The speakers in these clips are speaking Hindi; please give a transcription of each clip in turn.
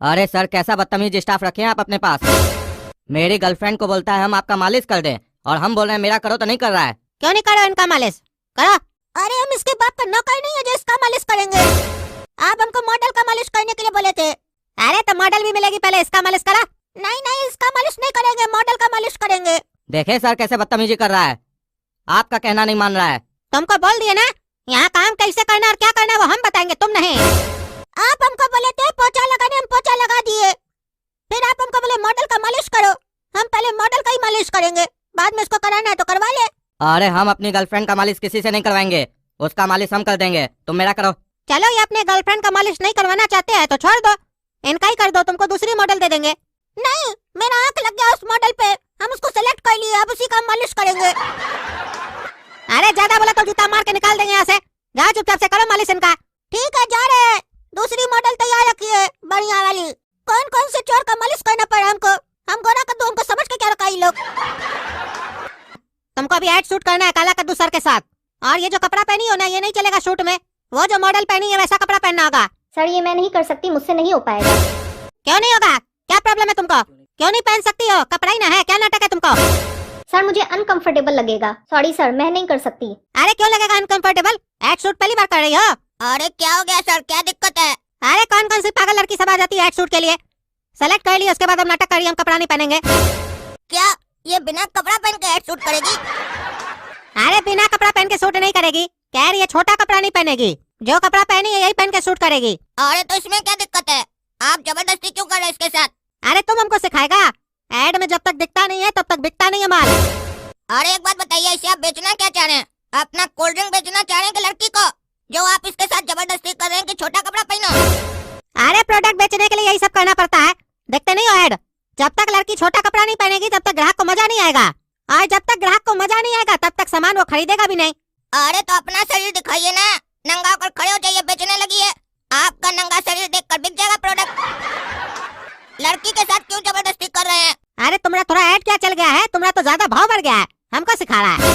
अरे सर, कैसा बदतमीज स्टाफ रखे हैं आप अपने पास। मेरी गर्लफ्रेंड को बोलता है हम आपका मालिश कर दें, और हम बोल रहे हैं मेरा करो तो नहीं कर रहा है। क्यों नहीं करो इनका मालिश? करो। अरे हम इसके बाप का नौकर नहीं है जो इसका मालिश करेंगे। आप हमको मॉडल का मालिश करने के लिए बोले थे। अरे तो मॉडल भी मिलेगी, पहले इसका मालिश करा। नहीं नहीं, इसका मालिश नहीं करेंगे, मॉडल का मालिश करेंगे। देखे सर कैसे बदतमीजी कर रहा है, आपका कहना नहीं मान रहा है। तुमको बोल दिए ना, यहाँ काम कैसे करना और क्या करना है वो हम बताएंगे, तुम नहीं। आप हमको बोले थे पोछा लगाने, हम पोछा लगा दिए। फिर आप हमको बोले मॉडल का मालिश करो, हम पहले मॉडल का ही मालिश करेंगे, बाद में इसको कराना है तो करवा ले। अरे हम अपनी गर्लफ्रेंड का मालिश किसी से नहीं करवाएंगे, उसका मालिश हम कर देंगे, तुम मेरा करो। चलो, ये अपने गर्लफ्रेंड का मालिश नहीं करवाना चाहते हैं तो छोड़ दो, इनका ही कर दो, तुमको दूसरी मॉडल दे देंगे। नहीं, मेरा आंख लग गया उस मॉडल पे, हम उसको सेलेक्ट कर लिए, अब उसी का मालिश करेंगे। अरे ज्यादा बोला तो जूता मार के निकाल देंगे यहाँ से, जाओ चुपचाप से करो मालिश इनका। ठीक है, जा रहे हैं। दूसरी मॉडल तैयार रखिए, बढ़िया वाली। कौन कौन से चोर का मालिश करना पड़ा हमको, हम गोरा कद्दू हमको समझ के क्या रखा ये लोग। तुमको अभी एड शूट करना है काला कद्दू सर के साथ, और ये जो कपड़ा पहनी हो ना ये नहीं चलेगा शूट में, वो जो मॉडल पहनी है वैसा कपड़ा पहनना होगा। सर ये मैं नहीं कर सकती, मुझसे नहीं हो पाएगा। क्यों नहीं होगा? क्या प्रॉब्लम है तुमको? क्यों नहीं पहन सकती हो? कपड़ा ही ना है, क्या नाटक है तुमको? सर मुझे अनकंफर्टेबल लगेगा, सॉरी सर मैं नहीं कर सकती। अरे क्यों लगेगा अनकंफर्टेबल? एड शूट पहली बार कर रही हो? अरे क्या हो गया सर, क्या दिक्कत है? अरे कौन कौन सी पागल लड़की सब आ जाती है एड शूट के लिए? सेलेक्ट कर लिया, उसके बाद हम नाटक करिए हम कपड़ा नहीं पहनेंगे। क्या ये बिना कपड़ा पहन के एड शूट करेगी? अरे बिना कपड़ा पहन के शूट नहीं करेगी, कह रही है छोटा कपड़ा नहीं पहनेगी, जो कपड़ा पहनी है यही पहन के शूट करेगी। अरे तो इसमें क्या दिक्कत है? आप जबरदस्ती क्यों कर रहे हैं इसके साथ? अरे तुम हमको सिखाएगा? एड में जब तक दिखता नहीं है तब तक बिकता नहीं है माल। अरे एक बात बताइए, इसे आप बेचना क्या चाह रहे हैं? अपना कोल्ड ड्रिंक बेचना चाह रहे हैं कि लड़की को, जो आप इसके साथ जबरदस्ती कर रहे हैं कि छोटा कपड़ा पहनो? अरे प्रोडक्ट बेचने के लिए यही सब करना पड़ता है, देखते नहीं हो एड? जब तक लड़की छोटा कपड़ा नहीं पहनेगी तब तक ग्राहक को मजा नहीं आएगा, और जब तक ग्राहक को मजा नहीं आएगा तब तक सामान वो खरीदेगा भी नहीं। अरे तो अपना शरीर दिखाइए ना, नंगा होकर खड़े हो जाइए, बेचने लगी है। आपका नंगा शरीर देखकर बिक जाएगा प्रोडक्ट, लड़की के साथ क्यों जबरदस्ती कर रहे हैं? अरे तुम्हारा थोड़ा ऐड क्या चल गया है, तुम्हारा तो ज्यादा भाव बढ़ गया है, हमको सिखा रहा है।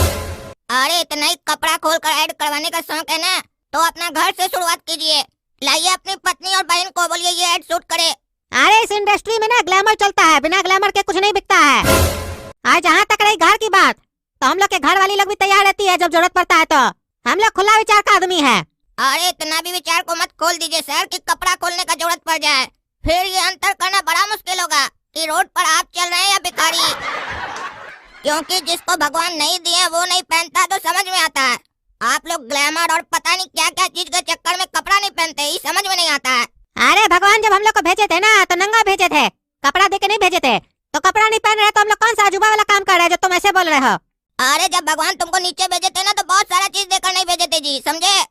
अरे इतना ही कपड़ा खोलकर ऐड करवाने का शौक है ना, तो अपना घर से शुरुआत कीजिए, लाइए अपनी पत्नी और बहन को, बोलिए ये ऐड शूट करे। अरे इस इंडस्ट्री में ना ग्लैमर चलता है, बिना ग्लैमर के कुछ नहीं बिकता है। आज जहाँ तक रही घर की बात, तो हम लोग के घर वाली लोग भी तैयार रहती है जब जरूरत पड़ता है, तो हम लोग खुला विचार का आदमी है। अरे इतना भी विचार को मत खोल दीजिए सर कि कपड़ा खोलने का जरूरत पड़ जाए, फिर ये अंतर करना बड़ा मुश्किल होगा कि रोड पर आप चल रहे हैं या भिखारी, क्योंकि जिसको भगवान नहीं दिए वो नहीं पहनता तो समझ में आता है। आप लोग ग्लैमर और पता नहीं क्या क्या चीज के चक्कर में कपड़ा नहीं पहनते, ये समझ में नहीं आता है। अरे भगवान जब हम लोग को भेजे थे ना तो नंगा भेजे थे, कपड़ा देके नहीं भेजे थे, तो कपड़ा नहीं पहन रहे तो हम लोग कौन सा अजूबा वाला काम कर रहे हैं जो तुम ऐसे बोल रहे हो? अरे जब भगवान तुमको नीचे भेजे थे ना तो बहुत सारा चीज देकर नहीं भेजे थे जी, समझे?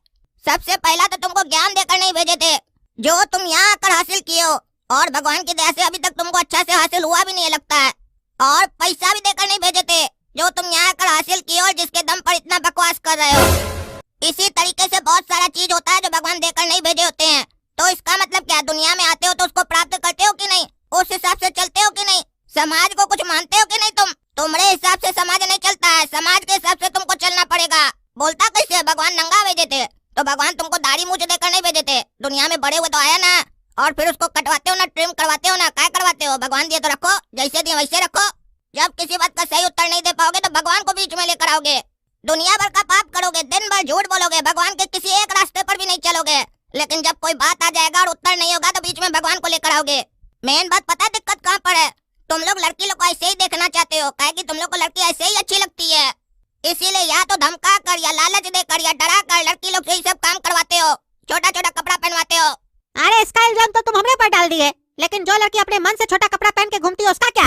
सबसे पहला तो तुमको ज्ञान देकर नहीं भेजे थे, जो तुम यहाँ आकर हासिल किए हो, और भगवान की दया से अभी तक तुमको अच्छा से हासिल हुआ भी नहीं लगता है। और पैसा भी देकर नहीं भेजे थे, जो तुम यहाँ आकर हासिल किए और जिसके दम पर इतना बकवास कर रहे हो। इसी तरीके से बहुत सारा चीज होता है जो भगवान देकर नहीं भेजे होते हैं। तो इसका मतलब क्या, दुनिया में आते हो तो उसको प्राप्त करते हो कि नहीं, उस हिसाब से चलते हो कि नहीं, समाज को कुछ मानते हो कि नहीं? तुम्हारे हिसाब से समाज नहीं चलता है, समाज के हिसाब से तुमको चलना पड़ेगा। बोलता कैसे, भगवान नंगा भेजे थे तो भगवान तुमको दाढ़ी मूंछ देकर नहीं भेजे थे, दुनिया में बड़े हुए तो आया ना, और फिर उसको कटवाते हो ना, ट्रिम करवाते हो ना, क्या करवाते हो? भगवान दिए तो रखो, जैसे दिए वैसे रखो। जब किसी बात का सही उत्तर नहीं दे पाओगे तो भगवान को बीच में लेकर आओगे, दुनिया भर का पाप करोगे, दिन भर झूठ बोलोगे, भगवान के किसी एक रास्ते पर भी नहीं चलोगे, लेकिन जब कोई बात आ जाएगा और उत्तर नहीं होगा तो बीच में भगवान को लेकर आओगे। मेन बात पता है दिक्कत कहाँ पर है? तुम लोग लड़की लोग को ऐसे ही देखना चाहते हो, कहे कि तुम लोग को लड़की ऐसे ही अच्छी लगती है, इसीलिए या तो धमका कर या लालच देकर या डरा कर लड़की लोग से ही सब काम करवाते हो, छोटा छोटा कपड़ा पहनवाते हो। अरे इसका इल्जाम तो तुम हमरे पर डाल दिए, लेकिन जो लड़की अपने मन से छोटा कपड़ा पहन के घूमती है उसका क्या?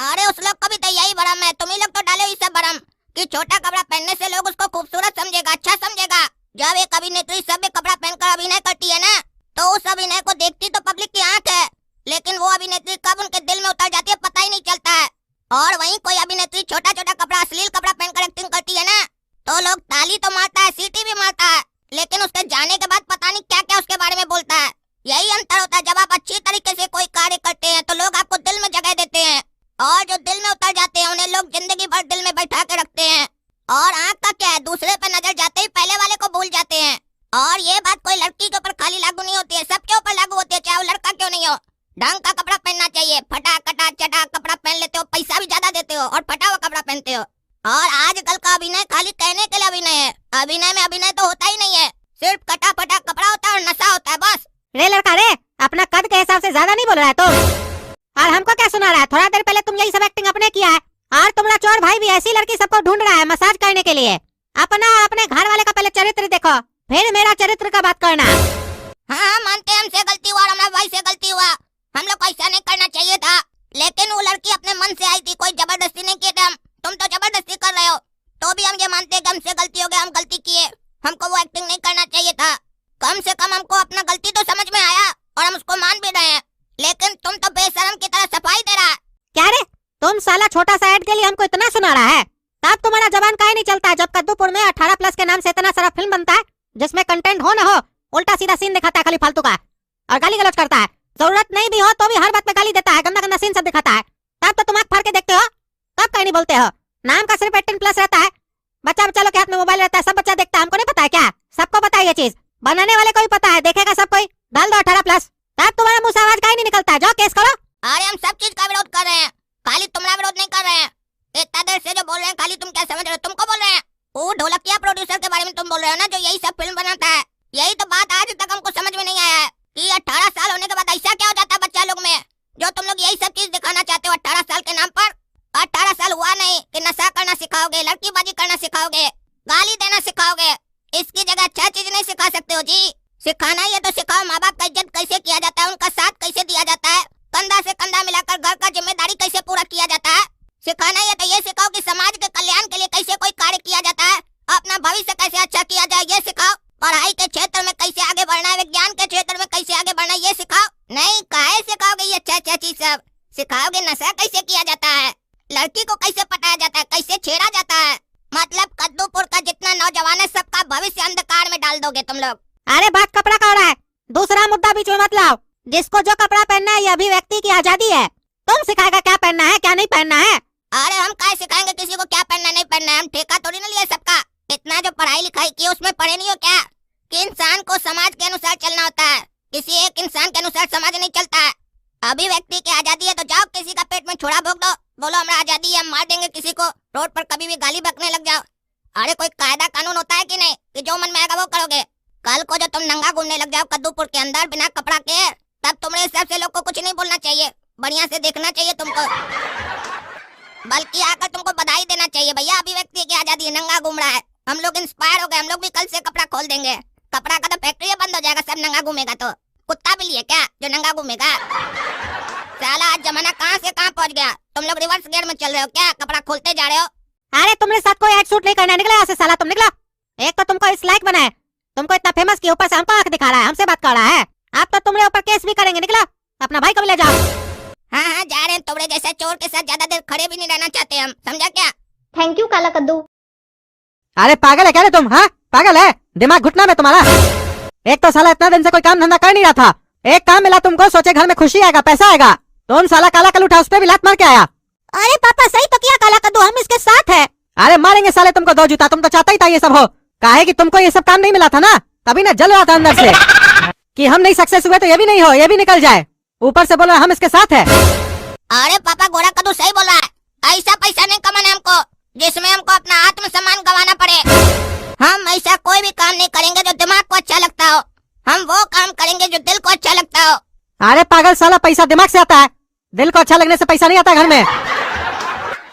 अरे उस लोग को भी तो यही भरम है, तुम ही लोग तो डाले ये सब भरम कि छोटा कपड़ा पहनने से लोग उसको खूबसूरत समझेगा, अच्छा समझेगा। जब एक अभिनेत्री सभ्य कपड़ा पहनकर अभिनय करती है ना, तो उस अभिनय को देखती तो पब्लिक की आंख है, लेकिन वो अभिनेत्री कब उनके दिल में उतर जाती है पता ही नहीं चलता है। और वहीं कोई अभिनेत्री छोटा छोटा कपड़ा, अश्लील कपड़ा पहनकर एक्टिंग करती है ना, तो लोग ताली तो मारता है, सीटी भी मारता है, लेकिन उसके जाने के बाद पता नहीं क्या क्या उसके बारे में बोलता है। यही अंतर होता है, जब आप अच्छी तरीके से कोई कार्य करते हैं तो लोग आपको दिल में जगह देते हैं, और जो दिल में उतर जाते हैं उन्हें लोग जिंदगी भर दिल में बैठा के रखते हैं। और आंख का क्या है, दूसरे पे नजर जाते ही पहले वाले को भूल जाते हैं। और ये बात कोई लड़की के ऊपर खाली लागू नहीं होती है, सबके ऊपर लागू होती है, चाहे वो लड़का क्यों नहीं हो। ढंग का कपड़ा पहनना चाहिए। फटा कटा चटा कपड़ा पहन लेते हो, पैसा भी ज्यादा देते हो और फटा हुआ कपड़ा पहनते हो। और आजकल का अभिनय खाली कहने के लिए अभिनय है। अभिनय में अभिनय तो होता ही नहीं है, सिर्फ कटा फटा कपड़ा होता है और नशा होता है बस। रे लड़का रे, अपना कद के हिसाब से ज्यादा नहीं बोल रहा है तो। और हमको क्या सुना रहा है? थोड़ा देर पहले तुम यही सब एक्टिंग अपने किया है और तुम्हारा चोर भाई भी ऐसी लड़की सबको ढूंढ रहा है मसाज करने के लिए। अपना अपने घर वाले का पहले चरित्र देखो, फिर मेरा चरित्र का बात करना। हाँ मानते हैं हमसे गलती हुआ और हमारे भाई से गलती हुआ। हम लोग को ऐसा नहीं करना चाहिए था, लेकिन वो लड़की अपने मन से आई थी, कोई जबरदस्ती नहीं की थी। तुम तो जबरदस्ती कर रहे हो, तो भी हम ये मानते हैं कि हमसे गलती हो गया, हम गलती किए। हमको वो एक्टिंग नहीं करना चाहिए था। कम से कम हमको अपना गलती तो समझ में आया और हम उसको मान भी रहे हैं, लेकिन तुम तो बेशरम की तरह सफाई दे रहा है। क्या रे, तुम साला छोटा सा ऐड के लिए हमको इतना सुना रहा है? तब तुम्हारा जबान काहे नहीं चलता है जब कद्दूपुर में 18+ के नाम से इतना सारा फिल्म बनता है जिसमें कंटेंट हो न हो उल्टा सीधा सीन दिखाता है खाली फालतू का, और गाली गलौज करता है। जरूरत नहीं भी हो तो भी हर बात पे गाली देता है, गंदा गंदा सीन सब दिखाता है। तब तो तुम आंख फाड़ के देखते हो, कब कहीं नहीं बोलते हो। नाम का सिर्फ 18+ रहता है, बच्चा लोग के हाथ में मोबाइल रहता है, सब बच्चा देखता है। हमको नहीं पता है क्या? सबको पता है ये चीज, बनाने वाले को भी पता है, देखेगा सब कोई। डाल दो 18+। तब तुम्हारा मुंह से आवाज काहे नहीं निकलता है? जाओ केस करो। अरे हम सब चीज का विरोध कर रहे हैं, खाली तुम्हारा विरोध नहीं कर रहे हैं। इतना देर से जो बोल रहे हैं खाली तुम क्या समझ रहे हो? तुमको बोल रहे हैं वो ढोलकिया प्रोड्यूसर के बारे में तुम बोल रहे हो ना, जो यही सब फिल्म बनाता है। यही तो बात आज तक हमको समझ में नहीं आया है कि 18 साल होने के बाद ऐसा क्या हो जाता है बच्चा लोग में, जो तुम लोग यही सब चीज दिखाना चाहते हो 18 साल के नाम पर। 18 साल हुआ नहीं कि नशा करना सिखाओगे, लड़कीबाजी करना सिखाओगे, गाली देना सिखाओगे। इसकी जगह अच्छा चीज नहीं सिखा सकते हो जी। सिखाना ही है तो सिखाओ, माँ बाप का इज्जत कैसे किया जाता है, उनका साथ कैसे दिया जाता है, कंधा से कंधा मिलाकर घर का जिम्मेदारी कैसे पूरा किया जाता है। सिखाना ही है तो ये सिखाओ कि समाज के कल्याण के लिए कैसे कोई कार्य किया जाता है, अपना भविष्य कैसे अच्छा किया जाए ये सिखाओ। पढ़ाई के क्षेत्र में कैसे आगे बढ़ना है, विज्ञान के क्षेत्र में कैसे आगे बढ़ना है ये सिखाओ। नहीं काहे सिखाओगे ये अच्छा चीज सब? सिखाओगे नशा कैसे किया जाता है, लड़की को कैसे पटाया जाता है, कैसे छेड़ा जाता है। मतलब कद्दूपुर का जितना नौजवान है सबका भविष्य अंधकार में डाल दोगे तुम लोग। अरे बात कपड़ा का हो रहा है, दूसरा मुद्दा बीच में मत लाओ। जिसको जो कपड़ा पहनना है ये अभिव्यक्ति की आजादी है, तुम सिखाएगा क्या पहनना है क्या नहीं पहनना है। अरे हम क्या सिखाएंगे किसी को क्या पहनना नहीं पहनना है? हम ठेका थोड़ी ना लिया सबका। इतना जो पढ़ाई लिखाई की उसमें पढ़े नहीं हो क्या कि इंसान को समाज के अनुसार चलना होता है, किसी एक इंसान के अनुसार समाज नहीं चलता है। अभिव्यक्ति की आजादी है तो जाओ किसी का पेट में छोड़ा भोग दो, बोलो हमारा आजादी है, हम मार देंगे किसी को, रोड पर कभी भी गाली बकने लग जाओ। अरे कोई कायदा कानून होता है कि नहीं कि जो मन में आएगा वो करोगे? कल को जो तुम नंगा घूमने लग जाओ कद्दूपुर के अंदर बिना कपड़ा के, तब तुम्हारे हिसाब से लोग को कुछ नहीं बोलना चाहिए, बढ़िया से देखना चाहिए तुमको, बल्कि आकर तुमको बधाई देना चाहिए। भैया अभिव्यक्ति की आजादी है, नंगा घूम रहा है। हम लोग इंस्पायर हो गए, हम लोग भी कल से कपड़ा खोल देंगे। कपड़ा का तो फैक्ट्री बंद हो जाएगा, सब नंगा घूमेगा। तो कुत्ता भी लिए क्या जो नंगा घूमेगा? साला आज जमाना कहाँ से कहाँ पहुँच गया। तुम लोग रिवर्स गियर में चल रहे हो क्या, कपड़ा खोलते जा रहे हो? अरे तुमने साथ कोई एड शूट नहीं करना, निकलो यहाँ से साला, तुम निकलो। एक तो तुमको इस लायक बनाए, तुमको इतना फेमस किया, ऊपर से हमको आंख दिखा रहा है, हमसे बात कर रहा है। आप तो तुम्हारे ऊपर केस भी करेंगे, निकलो। अपना भाई को भी ले जाओ। हाँ हाँ जा रहे हैं, तुम्हारे जैसे चोर के साथ ज्यादा देर खड़े भी नहीं रहना चाहते हम, समझा क्या? थैंक यू काला कद्दू। अरे पागल है क्या रे तुम? हाँ पागल है, दिमाग घुटना में तुम्हारा। एक तो साला इतना दिन से कोई काम धंधा कर नहीं रहा था, एक काम मिला तुमको, सोचे घर में खुशी आएगा, पैसा आएगा, तुम साला काला कल उठा उस पे भी लात मार के आया। अरे पापा सही तो किया काला कद्दू, हम इसके साथ है। अरे मारेंगे साले तुमको 2 जूता, तुम तो चाहता ही था ये सब हो। काहे कि तुमको ये सब काम नहीं मिला था ना, तभी ना जल रहा था अंदर से कि हम नहीं सक्सेस हुए तो ये भी नहीं हो, ये भी निकल जाए। ऊपर से बोल रहे हम इसके साथ है। अरे पापा गोरा कद्दू सही बोला है, ऐसा पैसा नहीं कमाना हमको जिसमें हमको अपना आत्मसम्मान गंवाना पड़े। हम ऐसा कोई भी काम नहीं करेंगे जो दिमाग को अच्छा लगता हो, हम वो काम करेंगे जो दिल को अच्छा लगता हो। अरे पागल साला, पैसा दिमाग से आता है, दिल को अच्छा लगने से पैसा नहीं आता घर में।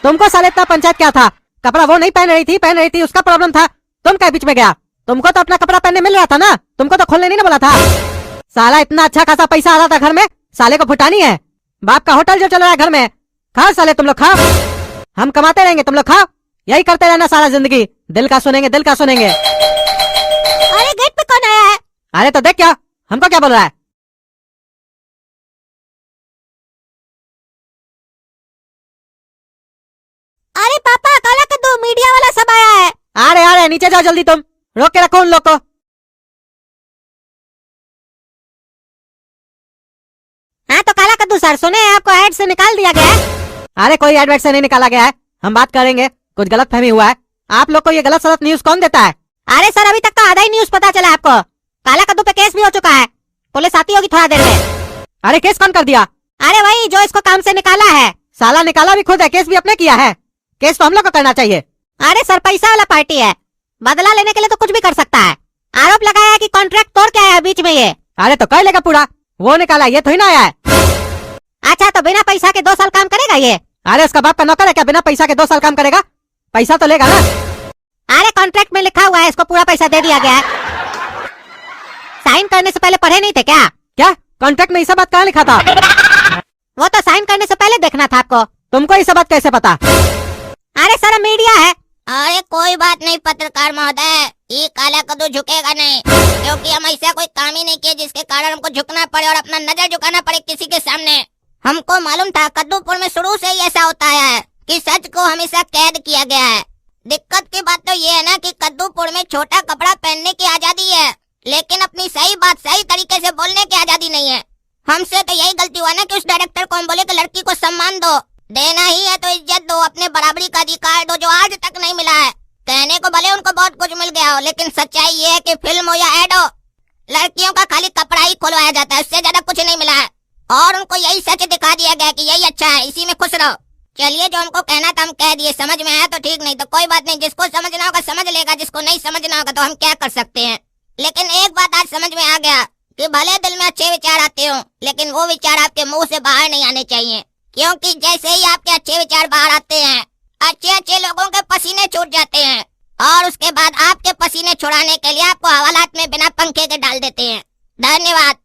तुमको साले इतना पंचायत क्या था, कपड़ा वो नहीं पहन रही थी उसका प्रॉब्लम था, तुम क्या बीच में गया? तुमको तो अपना कपड़ा पहनने मिल रहा था ना, तुमको तो खोलने नहीं ना बोला था। साला इतना अच्छा खासा पैसा आ रहा था घर में, साले को फुटानी है। बाप का होटल जो चल रहा है घर में, खाओ साले तुम लोग खाओ, हम कमाते रहेंगे तुम लोग खाओ, यही करते रहना सारा जिंदगी। दिल का सुनेंगे, दिल का सुनेंगे। अरे गेट पे कौन आया है? अरे तो देख क्या, हमको क्या बोल रहा है? अरे पापा काला कद्दू मीडिया वाला सब आया है। अरे नीचे जाओ जल्दी, तुम रोक के रखो उन लोग को। हाँ तो काला कद्दू सर सुने आपको एड से निकाल दिया गया है। अरे कोई एडवर्ट से नहीं निकाला गया है, हम बात करेंगे, कुछ गलत फहमी हुआ है। आप लोग को ये गलत सलत न्यूज कौन देता है? अरे सर अभी तक तो आधा ही न्यूज पता चला आपको, काला कद्दू पे केस भी हो चुका है, पुलिस आती होगी थोड़ा देर में। अरे केस कौन कर दिया? अरे वही जो इसको काम से निकाला है। साला निकाला भी खुद है, केस भी अपने किया है। केस तो हम लोग को करना चाहिए। अरे सर पैसा वाला पार्टी है, बदला लेने के लिए तो कुछ भी कर सकता है। आरोप लगाया है कि कॉन्ट्रैक्ट तोड़ के आया है बीच में ये। अरे तो कर लेगा पूरा, वो निकाला, ये थोड़ी ना आया है। अच्छा तो बिना पैसा के 2 साल काम करेगा ये? अरे उसका बाप का नौकर है क्या, बिना पैसा के 2 साल काम करेगा? पैसा तो लेगा ना। अरे कॉन्ट्रैक्ट में लिखा हुआ है इसको पूरा पैसा दे दिया गया है। साइन करने से पहले पढ़े नहीं थे क्या? क्या कॉन्ट्रैक्ट में ये सब बात कहाँ लिखा था? वो तो साइन करने से पहले देखना था आपको। तुमको ये सब बात कैसे पता? अरे सर मीडिया है। अरे कोई बात नहीं पत्रकार महोदय, ये काला कद्दू झुकेगा नहीं, क्योंकि हम ऐसा कोई काम ही नहीं किए जिसके कारण हमको झुकना पड़े और अपना नजर झुकाना पड़े किसी के सामने। हमको मालूम था, कद्दूपुर में शुरू से ही ऐसा होता है कि सच को हमेशा कैद किया गया है। दिक्कत की बात तो ये है ना कि कद्दूपुर में छोटा कपड़ा पहनने की आजादी है, लेकिन अपनी सही बात सही तरीके से बोलने की आजादी नहीं है। हमसे तो यही गलती हुआ ना कि उस डायरेक्टर को हम बोले कि लड़की को सम्मान दो, देना ही है तो इज्जत दो, अपने बराबरी का अधिकार दो, जो आज तक नहीं मिला है। कहने को भले उनको बहुत कुछ मिल गया हो, लेकिन सच्चाई ये है कि फिल्म हो या एड हो, लड़कियों का खाली कपड़ा ही खुलवाया जाता है, उससे ज्यादा कुछ नहीं मिला है। और उनको यही सच दिखा दिया गया कि यही अच्छा है, इसी में खुश रहो। चलिए जो हमको कहना था हम कह दिए, समझ में आया तो ठीक, नहीं तो कोई बात नहीं। जिसको समझना होगा समझ लेगा, जिसको नहीं समझना होगा तो हम क्या कर सकते हैं। लेकिन एक बात आज समझ में आ गया कि भले दिल में अच्छे विचार आते हो, लेकिन वो विचार आपके मुंह से बाहर नहीं आने चाहिए, क्योंकि जैसे ही आपके अच्छे विचार बाहर आते हैं, अच्छे अच्छे लोगों के पसीने छूट जाते हैं, और उसके बाद आपके पसीने छुड़ाने के लिए आपको हवालात में बिना पंखे के डाल देते हैं। धन्यवाद।